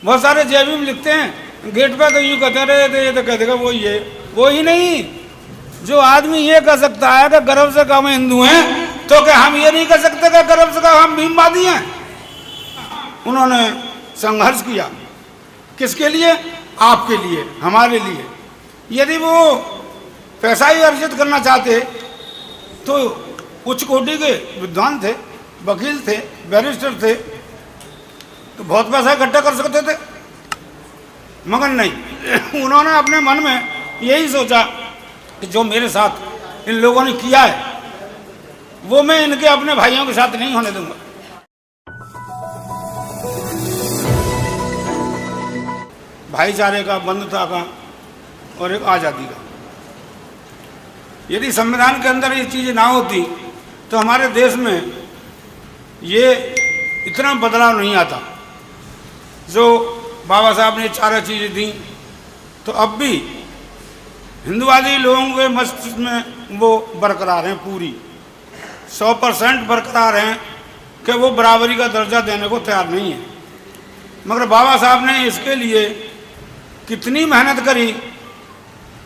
बहुत सारे जेबी में लिखते हैं गेट पे, तो यूँ कहते रहे थे, ये तो कह देगा वही है। वो ही नहीं, जो आदमी ये कह सकता है कि गर्व से कहा हम हिंदू हैं, तो क्या हम ये नहीं कह सकते कि गर्व से कहा हम भीमवादी हैं? उन्होंने संघर्ष किया किसके लिए? आपके लिए, हमारे लिए। यदि वो पैसा ही अर्जित करना चाहते तो उच्च कोटि के विद्वान थे, वकील थे, बैरिस्टर थे, तो बहुत पैसा इकट्ठा कर सकते थे, मगर नहीं। उन्होंने अपने मन में यही सोचा कि जो मेरे साथ इन लोगों ने किया है वो मैं इनके अपने भाइयों के साथ नहीं होने दूंगा। भाईचारे का, बंधुता का और एक आज़ादी का। यदि संविधान के अंदर ये चीज़ें ना होती तो हमारे देश में ये इतना बदलाव नहीं आता। जो बाबा साहब ने चारों चीज़ें दी, तो अब भी हिंदुवादी लोगों के मस्तिष्क में वो बरकरार हैं, पूरी 100% बरकरार हैं कि वो बराबरी का दर्जा देने को तैयार नहीं है। मगर बाबा साहब ने इसके लिए कितनी मेहनत करी,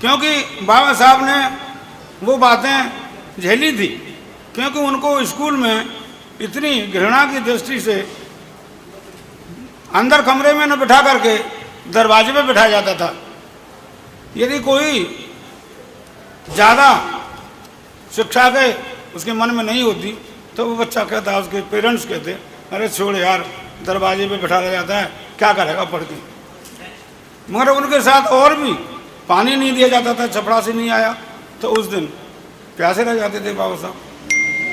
क्योंकि बाबा साहब ने वो बातें झेली थी, क्योंकि उनको स्कूल में इतनी घृणा की दृष्टि से अंदर कमरे में न बिठा करके दरवाजे पे बिठाया जाता था। यदि कोई ज़्यादा शिक्षा के उसके मन में नहीं होती तो वो बच्चा कहता, उसके पेरेंट्स कहते, अरे छोड़ यार, दरवाजे पे बिठा दिया जाता है, क्या करेगा पढ़ के। मगर उनके साथ और भी पानी नहीं दिया जाता था, चपरासी नहीं आया तो उस दिन प्यासे रह जाते थे बाबा साहब।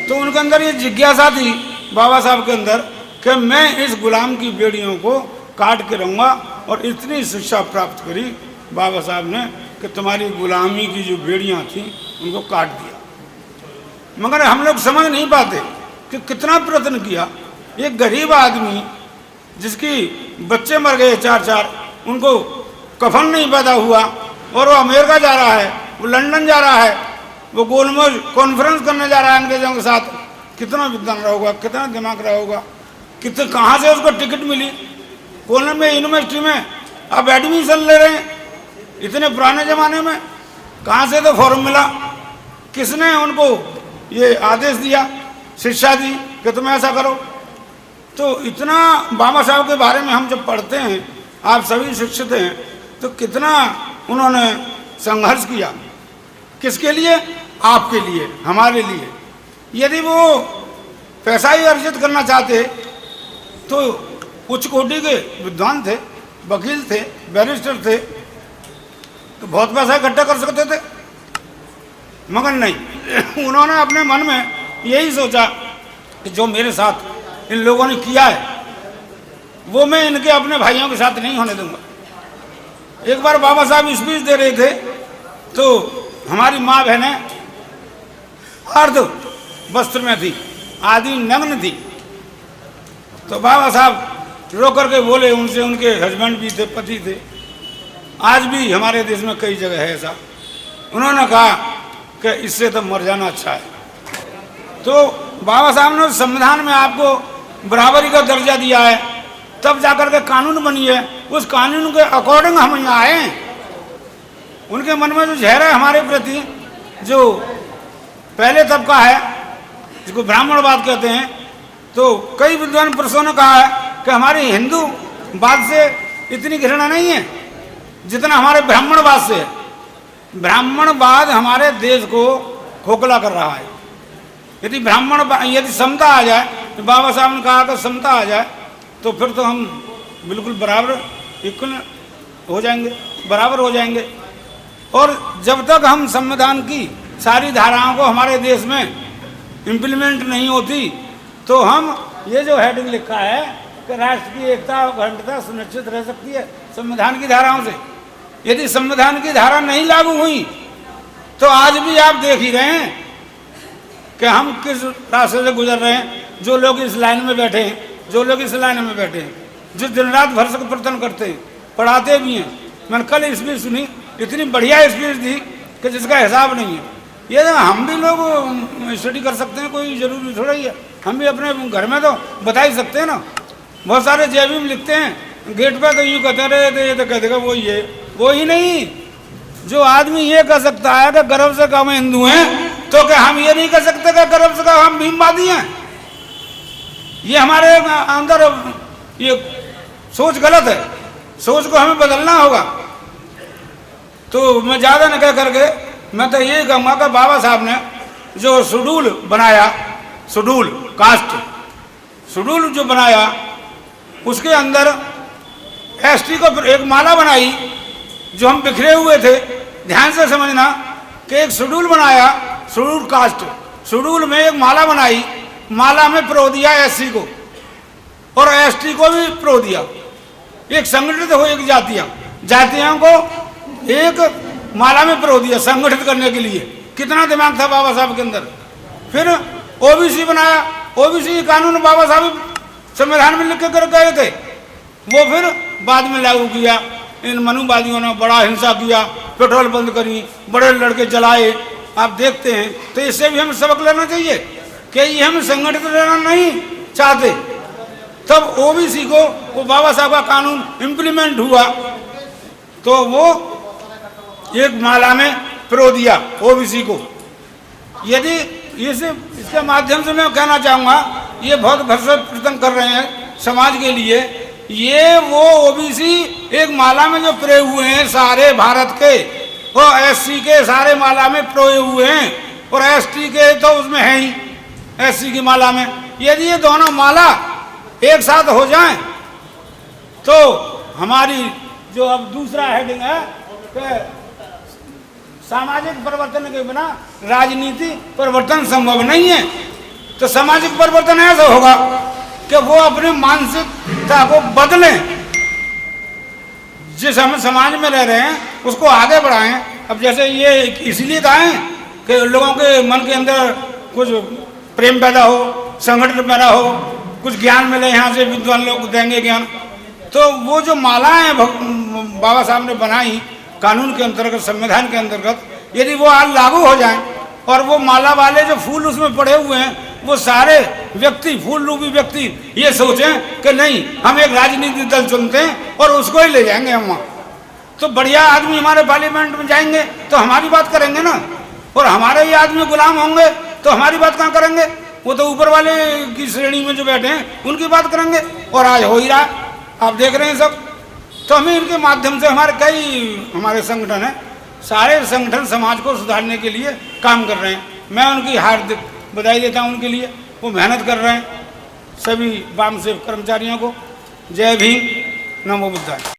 तो उनके अंदर ये जिज्ञासा थी बाबा साहब के अंदर कि मैं इस गुलाम की बेड़ियों को काट के रहूँगा, और इतनी शिक्षा प्राप्त करी बाबा साहब ने कि तुम्हारी गुलामी की जो बेड़ियाँ थीं उनको काट दिया। मगर हम लोग समझ नहीं पाते कि कितना प्रयत्न किया। एक गरीब आदमी जिसकी बच्चे मर गए 4-4, उनको कफन नहीं पैदा हुआ, और वो अमेरिका जा रहा है, वो लंदन जा रहा है, वो गोलमेज कॉन्फ्रेंस करने जा रहा है अंग्रेजों के साथ। कितना विद्वान रहा होगा, कितना दिमाग रहा होगा, कितने कहाँ से उसको टिकट मिली? कोलम में यूनिवर्सिटी में अब एडमिशन ले रहे हैं, इतने पुराने ज़माने में कहाँ से तो फॉर्म मिला? किसने उनको ये आदेश दिया, शिक्षा दी कि तुम ऐसा करो? तो इतना बाबा साहब के बारे में हम जब पढ़ते हैं, आप सभी शिक्षित हैं, तो कितना उन्होंने संघर्ष किया किसके लिए? आपके लिए, हमारे लिए। यदि वो पैसा ही अर्जित करना चाहते तो उच्च कोटि के विद्वान थे, वकील थे, बैरिस्टर थे, तो बहुत पैसा इकट्ठा कर सकते थे, मगर नहीं। उन्होंने अपने मन में यही सोचा कि जो मेरे साथ इन लोगों ने किया है वो मैं इनके अपने भाइयों के साथ नहीं होने दूंगा। एक बार बाबा साहब स्पीच दे रहे थे, तो हमारी माँ बहनें अर्ध वस्त्र में थी, आधी नग्न थी। तो बाबा साहब रो करके बोले उनसे, उनके हस्बैंड भी थे, पति थे, आज भी हमारे देश में कई जगह है ऐसा। उन्होंने कहा कि इससे तो मर जाना अच्छा है। तो बाबा साहब ने संविधान में आपको बराबरी का दर्जा दिया है, तब जाकर के कानून बनी है, उस कानून के अकॉर्डिंग हम यहाँ आए हैं। उनके मन में जो जहर है हमारे प्रति, जो पहले तबका है जिसको ब्राह्मणवाद कहते हैं, तो कई विद्वान पुरुषों ने कहा है कि हमारी हिंदूवाद से इतनी घृणा नहीं है जितना हमारे ब्राह्मणवाद से है। ब्राह्मणवाद हमारे देश को खोखला कर रहा है। यदि समता आ जाए, तो बाबा साहब ने कहा कि समता आ जाए तो फिर तो हम बिल्कुल बराबर इक्वल हो जाएंगे, बराबर हो जाएंगे। और जब तक हम संविधान की सारी धाराओं को हमारे देश में इम्प्लीमेंट नहीं होती, तो हम ये जो हेडिंग लिखा है कि राष्ट्र की एकता और अखंडता सुनिश्चित रह सकती है संविधान की धाराओं से। यदि संविधान की धारा नहीं लागू हुई तो आज भी आप देख ही रहे हैं कि हम किस रास्ते से गुजर रहे हैं। जो लोग इस लाइन में बैठे हैं, जो लोग इस लाइन में बैठे हैं, जो दिन रात भर से प्रयत्न करते हैं, पढ़ाते भी हैं। मैंने कल स्पीच सुनी, इतनी बढ़िया स्पीच दी कि जिसका हिसाब नहीं है। ये हम भी लोग स्टडी कर सकते हैं, कोई ज़रूरी थोड़ा ही है। हम भी अपने घर में तो बता ही सकते हैं ना। बहुत सारे जेबी में लिखते हैं गेट पे तो यूँ कहते रहे थे, ये तो कह देगा वही है। वही नहीं, जो आदमी ये कह सकता है कि गर्भ से कम हिंदू हैं, तो क्या हम ये नहीं कह सकते कि गर्भ से कम हम भीमवादी हैं? ये हमारे अंदर ये सोच गलत है, सोच को हमें बदलना होगा। तो मैं ज़्यादा न कह करके मैं तो ये कहूँगा कि बाबा साहब ने जो शेड्यूल बनाया, शेड्यूल कास्ट शेड्यूल जो बनाया, उसके अंदर एसटी को एक माला बनाई, जो हम बिखरे हुए थे। ध्यान से समझना कि एक शेड्यूल बनाया, शेड्यूल कास्ट, शेड्यूल में एक माला बनाई, माला में प्रो दिया एससी को और एसटी को भी प्रो दिया। एक संगठित हो, एक जातियों को एक माला में प्रो दिया संगठित करने के लिए। कितना दिमाग था बाबा साहब के अंदर। फिर ओबीसी बनाया, ओबीसी कानून बाबा साहब संविधान में लिख कर गए थे, वो फिर बाद में लागू किया। इन मनुवादियों ने बड़ा हिंसा किया, पेट्रोल बंद करी, बड़े लड़के जलाए, आप देखते हैं। तो इससे भी हमें सबक लेना चाहिए कि ये हम संगठित रहना नहीं चाहते। तब ओबीसी को वो बाबा साहब का कानून इम्प्लीमेंट हुआ, तो वो एक माला में प्रो दिया ओबीसी को। यदि इसके माध्यम से मैं कहना चाहूँगा, ये बहुत भरसक प्रयत्न कर रहे हैं समाज के लिए। ये वो ओबीसी एक माला में जो प्रोए हुए हैं सारे भारत के, और एससी के सारे माला में प्रोए हुए हैं, और एसटी के तो उसमें है ही, एससी की माला में। यदि ये दोनों माला एक साथ हो जाएं, तो हमारी जो अब दूसरा हेडिंग है कि सामाजिक परिवर्तन के बिना राजनीति परिवर्तन संभव नहीं है। तो सामाजिक परिवर्तन ऐसा होगा कि वो अपनी मानसिकता को बदलें, जिस हम समाज में रह रहे हैं उसको आगे बढ़ाएं। अब जैसे ये इसलिए कहें कि लोगों के मन के अंदर कुछ प्रेम पैदा हो, संगठन पैदा हो, कुछ ज्ञान मिले, यहाँ से विद्वान लोग देंगे ज्ञान। तो वो जो मालाएं बाबा साहब ने बनाई कानून के अंतर्गत, संविधान के अंतर्गत, यदि वो आज लागू हो जाएं, और वो माला वाले जो फूल उसमें पड़े हुए हैं, वो सारे व्यक्ति, फूल रूपी व्यक्ति ये सोचें कि नहीं, हम एक राजनीतिक दल चुनते हैं और उसको ही ले जाएंगे हम वहाँ, तो बढ़िया आदमी हमारे पार्लियामेंट में जाएंगे तो हमारी बात करेंगे ना। और हमारे ये आदमी गुलाम होंगे तो हमारी बात कहाँ करेंगे? वो तो ऊपर वाले की श्रेणी में जो बैठे हैं उनकी बात करेंगे। और आज हो ही रहा है, आप देख रहे हैं सब। तो हमें इनके माध्यम से हमारे संगठन है, सारे संगठन समाज को सुधारने के लिए काम कर रहे हैं। मैं उनकी हार्दिक बधाई देता हूं उनके लिए, वो मेहनत कर रहे हैं। सभी वामसेवक कर्मचारियों को जय भीम, नमो बुद्धाय।